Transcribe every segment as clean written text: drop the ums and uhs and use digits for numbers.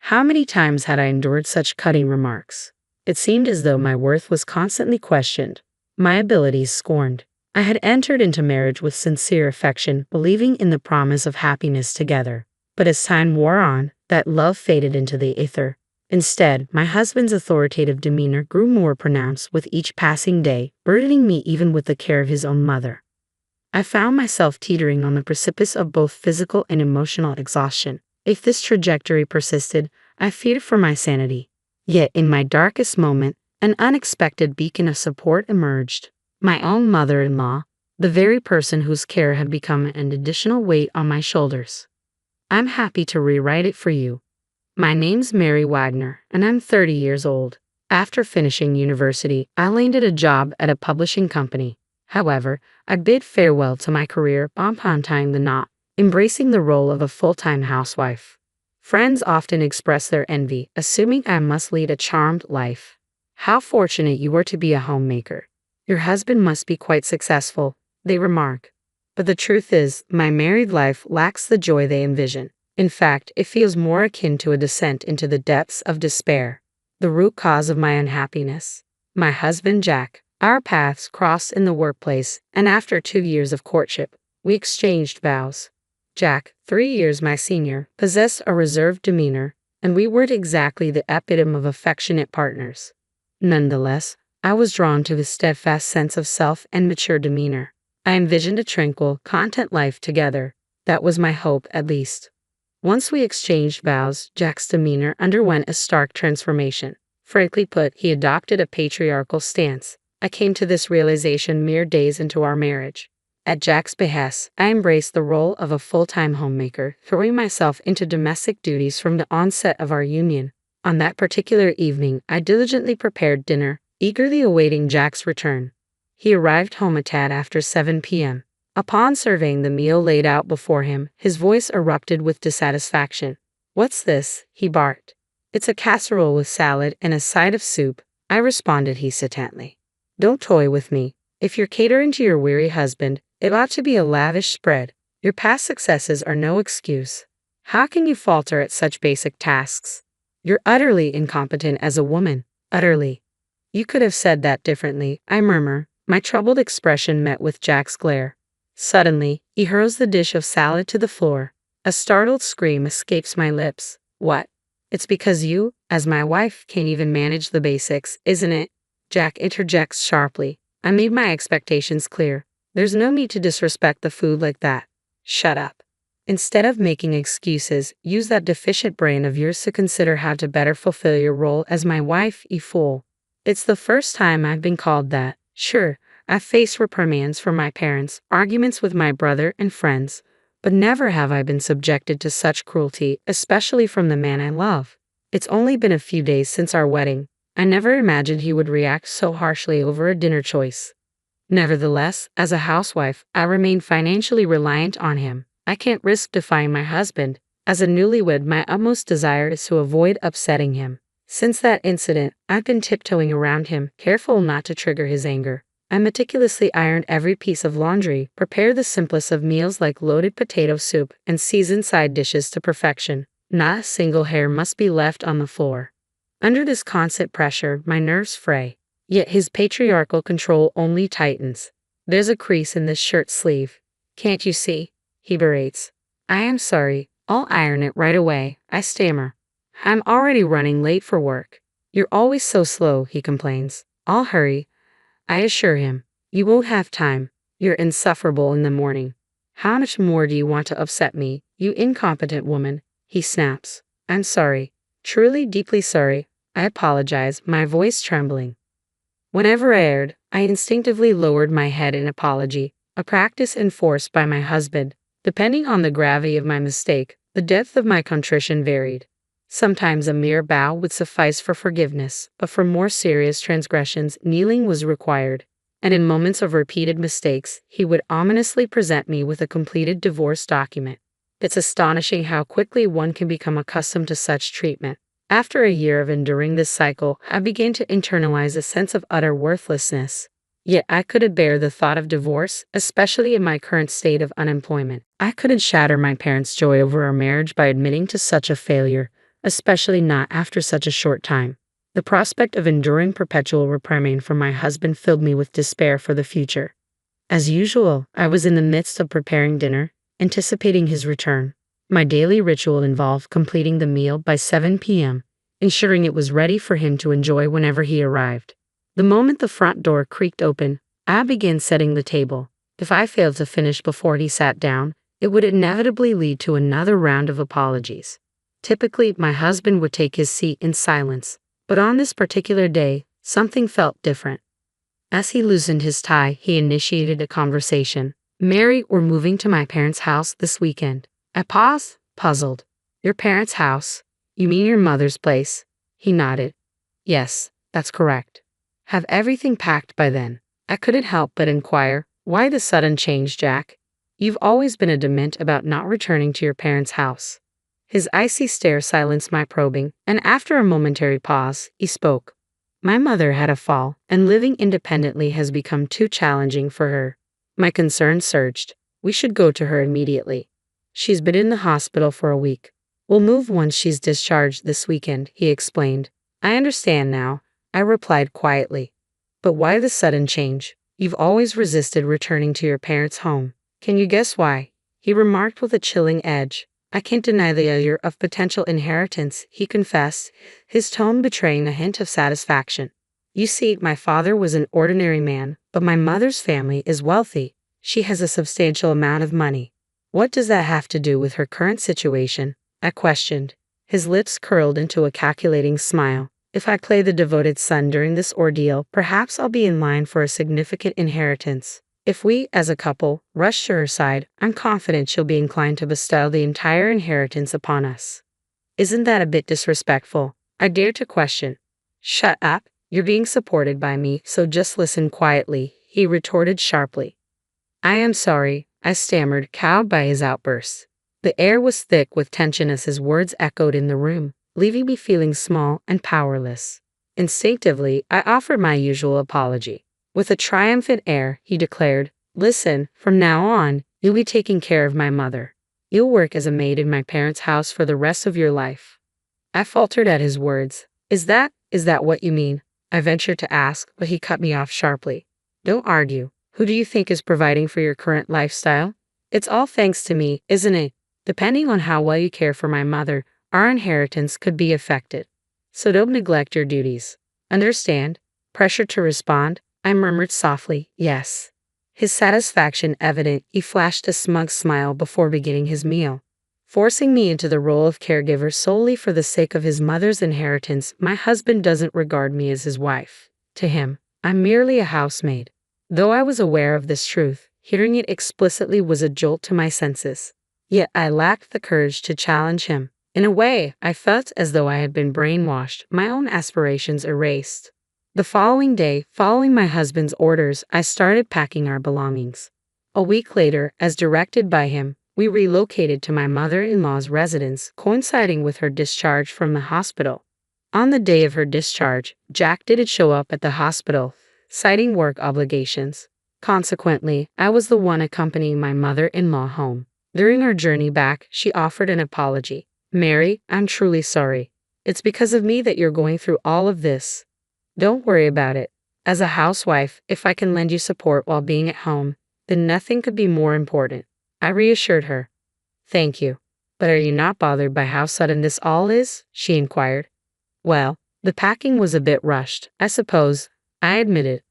How many times had I endured such cutting remarks? It seemed as though my worth was constantly questioned, my abilities scorned. I had entered into marriage with sincere affection, believing in the promise of happiness together. But as time wore on, that love faded into the ether. Instead, my husband's authoritative demeanor grew more pronounced with each passing day, burdening me even with the care of his own mother. I found myself teetering on the precipice of both physical and emotional exhaustion. If this trajectory persisted, I feared for my sanity. Yet in my darkest moment, an unexpected beacon of support emerged. My own mother-in-law, the very person whose care had become an additional weight on my shoulders. I'm happy to rewrite it for you. My name's Mary Wagner, and I'm 30 years old. After finishing university, I landed a job at a publishing company. However, I bid farewell to my career upon tying the knot, embracing the role of a full-time housewife. Friends often express their envy, assuming I must lead a charmed life. How fortunate you are to be a homemaker. Your husband must be quite successful, they remark. But the truth is, my married life lacks the joy they envision. In fact, it feels more akin to a descent into the depths of despair. The root cause of my unhappiness. My husband Jack. Our paths crossed in the workplace, and after 2 years of courtship, we exchanged vows. Jack, 3 years my senior, possessed a reserved demeanor, and we weren't exactly the epitome of affectionate partners. Nonetheless, I was drawn to his steadfast sense of self and mature demeanor. I envisioned a tranquil, content life together. That was my hope, at least. Once we exchanged vows, Jack's demeanor underwent a stark transformation. Frankly put, he adopted a patriarchal stance. I came to this realization mere days into our marriage. At Jack's behest, I embraced the role of a full-time homemaker, throwing myself into domestic duties from the onset of our union. On that particular evening, I diligently prepared dinner, eagerly awaiting Jack's return. He arrived home a tad after 7 p.m. Upon surveying the meal laid out before him, his voice erupted with dissatisfaction. "What's this?" he barked. "It's a casserole with salad and a side of soup," I responded hesitantly. "Don't toy with me. If you're catering to your weary husband, it ought to be a lavish spread. Your past successes are no excuse. How can you falter at such basic tasks? You're utterly incompetent as a woman. Utterly." "You could have said that differently," I murmur, my troubled expression met with Jack's glare. Suddenly, he hurls the dish of salad to the floor. A startled scream escapes my lips. "What? It's because you, as my wife, can't even manage the basics, isn't it?" Jack interjects sharply. "I made my expectations clear. There's no need to disrespect the food like that." "Shut up. Instead of making excuses, use that deficient brain of yours to consider how to better fulfill your role as my wife, you fool." It's the first time I've been called that. Sure, I've faced reprimands from my parents, arguments with my brother and friends, but never have I been subjected to such cruelty, especially from the man I love. It's only been a few days since our wedding. I never imagined he would react so harshly over a dinner choice. Nevertheless, as a housewife, I remain financially reliant on him. I can't risk defying my husband. As a newlywed, my utmost desire is to avoid upsetting him. Since that incident, I've been tiptoeing around him, careful not to trigger his anger. I meticulously ironed every piece of laundry, prepared the simplest of meals like loaded potato soup, and seasoned side dishes to perfection. Not a single hair must be left on the floor. Under this constant pressure, my nerves fray. Yet his patriarchal control only tightens. "There's a crease in this shirt sleeve. Can't you see?" he berates. "I am sorry. I'll iron it right away," I stammer. "I'm already running late for work." "You're always so slow," he complains. "I'll hurry," I assure him. "You won't have time. You're insufferable in the morning." "How much more do you want to upset me, you incompetent woman?" he snaps. "I'm sorry. Truly deeply sorry. I apologize," my voice trembling. Whenever I erred, I instinctively lowered my head in apology, a practice enforced by my husband. Depending on the gravity of my mistake, the depth of my contrition varied. Sometimes a mere bow would suffice for forgiveness, but for more serious transgressions, kneeling was required. And in moments of repeated mistakes, he would ominously present me with a completed divorce document. It's astonishing how quickly one can become accustomed to such treatment. After a year of enduring this cycle, I began to internalize a sense of utter worthlessness. Yet I couldn't bear the thought of divorce, especially in my current state of unemployment. I couldn't shatter my parents' joy over our marriage by admitting to such a failure, especially not after such a short time. The prospect of enduring perpetual reprimand from my husband filled me with despair for the future. As usual, I was in the midst of preparing dinner, anticipating his return. My daily ritual involved completing the meal by 7 p.m., ensuring it was ready for him to enjoy whenever he arrived. The moment the front door creaked open, I began setting the table. If I failed to finish before he sat down, it would inevitably lead to another round of apologies. Typically, my husband would take his seat in silence, but on this particular day, something felt different. As he loosened his tie, he initiated a conversation. "Mary, we're moving to my parents' house this weekend." I paused, puzzled. "Your parents' house? You mean your mother's place?" He nodded. "Yes, that's correct." "Have everything packed by then?" I couldn't help but inquire. "Why the sudden change, Jack? You've always been adamant about not returning to your parents' house." His icy stare silenced my probing, and after a momentary pause, he spoke. "My mother had a fall, and living independently has become too challenging for her." My concern surged. "We should go to her immediately. She's been in the hospital for a week. We'll move once she's discharged this weekend," he explained. "I understand now," I replied quietly. "But why the sudden change? You've always resisted returning to your parents' home." "Can you guess why?" he remarked with a chilling edge. "I can't deny the allure of potential inheritance," he confessed, his tone betraying a hint of satisfaction. "You see, my father was an ordinary man, but my mother's family is wealthy. She has a substantial amount of money." "What does that have to do with her current situation?" I questioned. His lips curled into a calculating smile. "If I play the devoted son during this ordeal, perhaps I'll be in line for a significant inheritance. If we, as a couple, rush to her side, I'm confident she'll be inclined to bestow the entire inheritance upon us." "Isn't that a bit disrespectful?" I dared to question. "Shut up. You're being supported by me, so just listen quietly," he retorted sharply. "I am sorry," I stammered, cowed by his outburst. The air was thick with tension as his words echoed in the room, leaving me feeling small and powerless. Instinctively, I offered my usual apology. With a triumphant air, he declared, "Listen, from now on, you'll be taking care of my mother. You'll work as a maid in my parents' house for the rest of your life." I faltered at his words. Is that what you mean?" I ventured to ask, but he cut me off sharply. "Don't argue. Who do you think is providing for your current lifestyle? It's all thanks to me, isn't it? Depending on how well you care for my mother, our inheritance could be affected. So don't neglect your duties. Understand?" Pressured to respond, I murmured softly, "Yes." His satisfaction evident, he flashed a smug smile before beginning his meal. Forcing me into the role of caregiver solely for the sake of his mother's inheritance, my husband doesn't regard me as his wife. To him, I'm merely a housemaid. Though I was aware of this truth, hearing it explicitly was a jolt to my senses. Yet I lacked the courage to challenge him. In a way, I felt as though I had been brainwashed, my own aspirations erased. The following day, following my husband's orders, I started packing our belongings. A week later, as directed by him, we relocated to my mother-in-law's residence, coinciding with her discharge from the hospital. On the day of her discharge, Jack didn't show up at the hospital, citing work obligations. Consequently, I was the one accompanying my mother-in-law home. During our journey back, she offered an apology. "Mary, I'm truly sorry. It's because of me that you're going through all of this. Don't worry about it. As a housewife, if I can lend you support while being at home, then nothing could be more important." I reassured her. "Thank you. But are you not bothered by how sudden this all is?" she inquired. "Well, the packing was a bit rushed, I suppose," I admitted.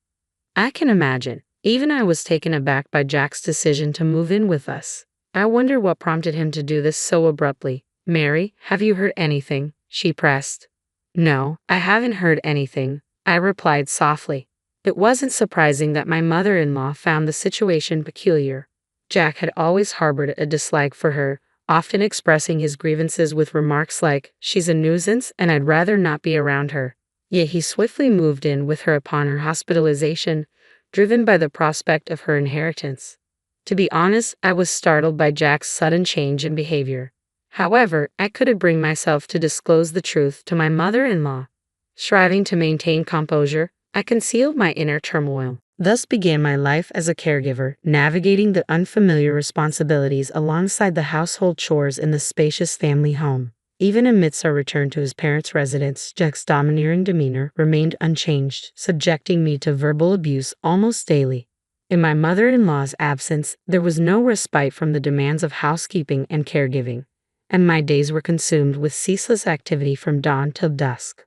"I can imagine. Even I was taken aback by Jack's decision to move in with us. I wonder what prompted him to do this so abruptly." "Mary, have you heard anything?" she pressed. "No, I haven't heard anything," I replied softly. It wasn't surprising that my mother-in-law found the situation peculiar. Jack had always harbored a dislike for her, often expressing his grievances with remarks like, "She's a nuisance and I'd rather not be around her." Yet he swiftly moved in with her upon her hospitalization, driven by the prospect of her inheritance. To be honest, I was startled by Jack's sudden change in behavior. However, I couldn't bring myself to disclose the truth to my mother-in-law. Striving to maintain composure, I concealed my inner turmoil. Thus began my life as a caregiver, navigating the unfamiliar responsibilities alongside the household chores in the spacious family home. Even amidst our return to his parents' residence, Jack's domineering demeanor remained unchanged, subjecting me to verbal abuse almost daily. In my mother-in-law's absence, there was no respite from the demands of housekeeping and caregiving, and my days were consumed with ceaseless activity from dawn till dusk.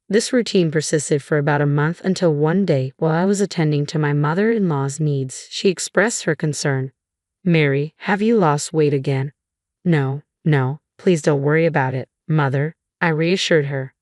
This routine persisted for about a month until one day, while I was attending to my mother-in-law's needs, she expressed her concern. "Mary, have you lost weight again?" "No, no, please don't worry about it, Mother," I reassured her.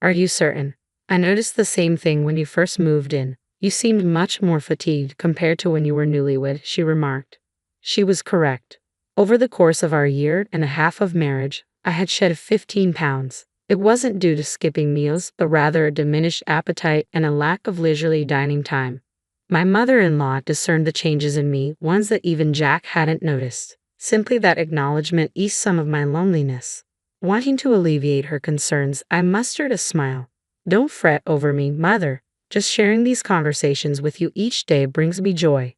"Are you certain? I noticed the same thing when you first moved in. You seemed much more fatigued compared to when you were newlywed," she remarked. She was correct. Over the course of our year and a half of marriage, I had shed 15 pounds. It wasn't due to skipping meals, but rather a diminished appetite and a lack of leisurely dining time. My mother-in-law discerned the changes in me, ones that even Jack hadn't noticed. Simply that acknowledgement eased some of my loneliness. Wanting to alleviate her concerns, I mustered a smile. "Don't fret over me, Mother. Just sharing these conversations with you each day brings me joy."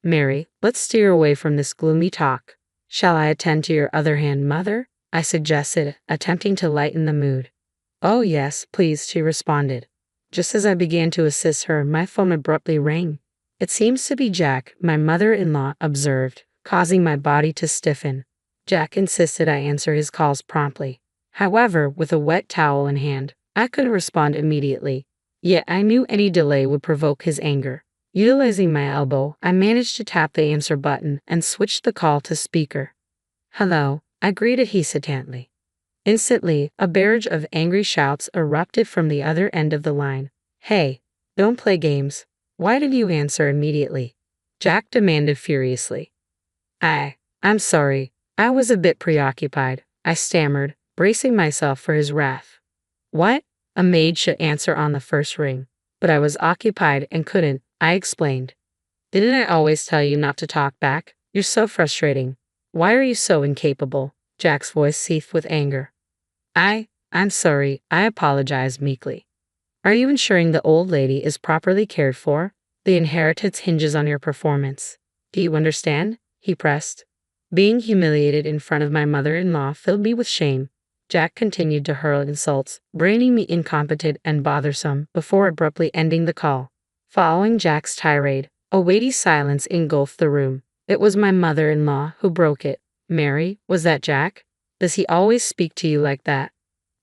"Mary, let's steer away from this gloomy talk. Shall I attend to your other hand, Mother?" I suggested, attempting to lighten the mood. "Oh yes, please," she responded. Just as I began to assist her, my phone abruptly rang. "It seems to be Jack," my mother-in-law observed, causing my body to stiffen. Jack insisted I answer his calls promptly. However, with a wet towel in hand, I couldn't respond immediately. Yet I knew any delay would provoke his anger. Utilizing my elbow, I managed to tap the answer button and switched the call to speaker. "Hello," I greeted hesitantly. Instantly, a barrage of angry shouts erupted from the other end of the line. "Hey, don't play games. Why did you answer immediately?" Jack demanded furiously. I'm sorry. I was a bit preoccupied," I stammered, bracing myself for his wrath. "What? A maid should answer on the first ring. But I was occupied and couldn't," I explained. "Didn't I always tell you not to talk back? You're so frustrating. Why are you so incapable?" Jack's voice seethed with anger. I'm sorry," I apologized meekly. "Are you ensuring the old lady is properly cared for? The inheritance hinges on your performance. Do you understand?" he pressed. Being humiliated in front of my mother-in-law filled me with shame. Jack continued to hurl insults, branding me incompetent and bothersome before abruptly ending the call. Following Jack's tirade, a weighty silence engulfed the room. It was my mother-in-law who broke it. "Mary, was that Jack? Does he always speak to you like that?"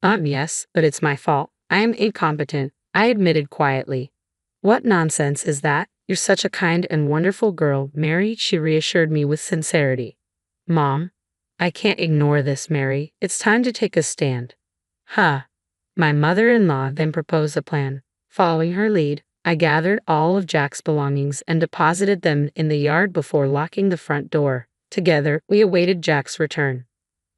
Yes, but it's my fault. I am incompetent," I admitted quietly. "What nonsense is that? You're such a kind and wonderful girl, Mary," she reassured me with sincerity. "Mom, I can't ignore this, Mary. It's time to take a stand." "Huh." My mother-in-law then proposed a plan. Following her lead, I gathered all of Jack's belongings and deposited them in the yard before locking the front door. Together, we awaited Jack's return.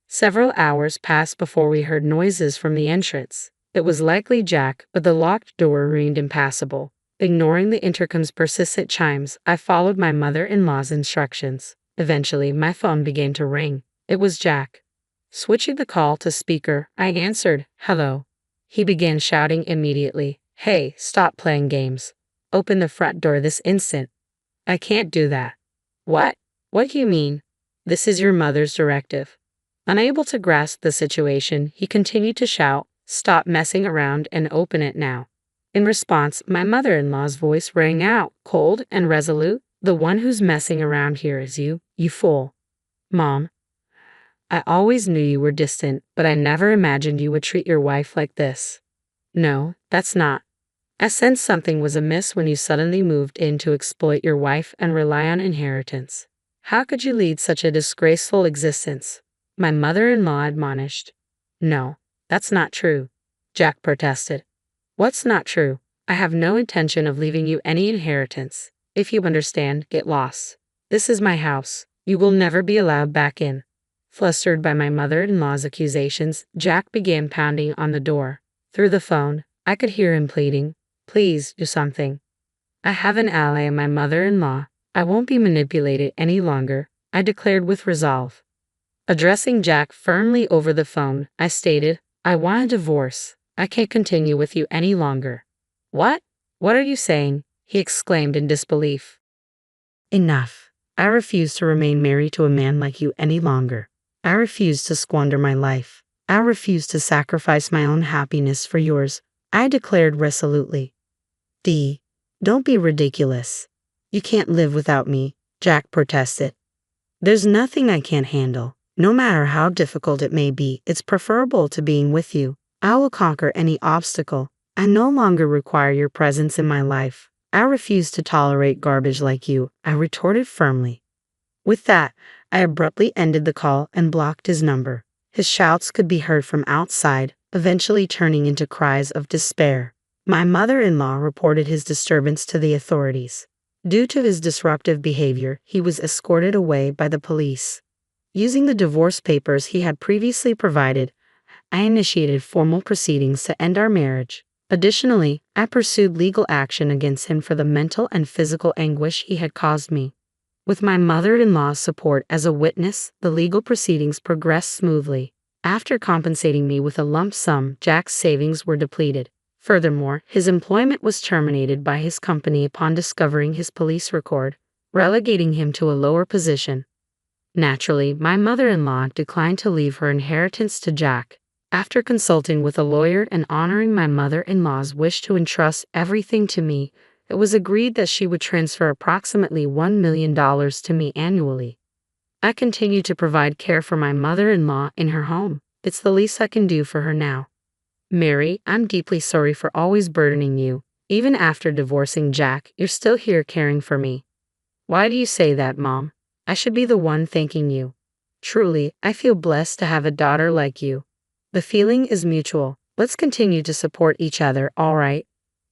Several hours passed before we heard noises from the entrance. It was likely Jack, but the locked door remained impassable. Ignoring the intercom's persistent chimes, I followed my mother-in-law's instructions. Eventually, my phone began to ring. It was Jack. Switching the call to speaker, I answered, "Hello." He began shouting immediately, "Hey, stop playing games. Open the front door this instant." "I can't do that." "What? What do you mean?" "This is your mother's directive." Unable to grasp the situation, he continued to shout, "Stop messing around and open it now." In response, my mother-in-law's voice rang out, cold and resolute. "The one who's messing around here is you, you fool." "Mom, I always knew you were distant, but I never imagined you would treat your wife like this." "No, that's not. I sensed something was amiss when you suddenly moved in to exploit your wife and rely on inheritance. How could you lead such a disgraceful existence?" my mother-in-law admonished. "No, that's not true," Jack protested. "What's not true? I have no intention of leaving you any inheritance. If you understand, get lost. This is my house. You will never be allowed back in." Flustered by my mother-in-law's accusations, Jack began pounding on the door. Through the phone, I could hear him pleading, "Please, do something. I have an ally in my mother-in-law. I won't be manipulated any longer," I declared with resolve. Addressing Jack firmly over the phone, I stated, "I want a divorce. I can't continue with you any longer." "What? What are you saying?" he exclaimed in disbelief. "Enough. I refuse to remain married to a man like you any longer. I refuse to squander my life. I refuse to sacrifice my own happiness for yours, I declared resolutely. D. Don't be ridiculous. You can't live without me, Jack protested. There's nothing I can't handle. No matter how difficult it may be, it's preferable to being with you. I will conquer any obstacle. I no longer require your presence in my life. I refuse to tolerate garbage like you, I retorted firmly. With that, I abruptly ended the call and blocked his number. His shouts could be heard from outside, eventually turning into cries of despair. My mother-in-law reported his disturbance to the authorities. Due to his disruptive behavior, he was escorted away by the police. Using the divorce papers he had previously provided, I initiated formal proceedings to end our marriage. Additionally, I pursued legal action against him for the mental and physical anguish he had caused me. With my mother-in-law's support as a witness, the legal proceedings progressed smoothly. After compensating me with a lump sum, Jack's savings were depleted. Furthermore, his employment was terminated by his company upon discovering his police record, relegating him to a lower position. Naturally, my mother-in-law declined to leave her inheritance to Jack. After consulting with a lawyer and honoring my mother-in-law's wish to entrust everything to me, it was agreed that she would transfer approximately $1 million to me annually. I continue to provide care for my mother-in-law in her home. It's the least I can do for her now. Mary, I'm deeply sorry for always burdening you. Even after divorcing Jack, you're still here caring for me. Why do you say that, Mom? I should be the one thanking you. Truly, I feel blessed to have a daughter like you. The feeling is mutual. Let's continue to support each other, all right?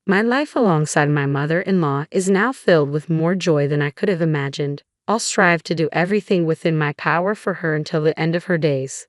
My life alongside my mother-in-law is now filled with more joy than I could have imagined. I'll strive to do everything within my power for her until the end of her days.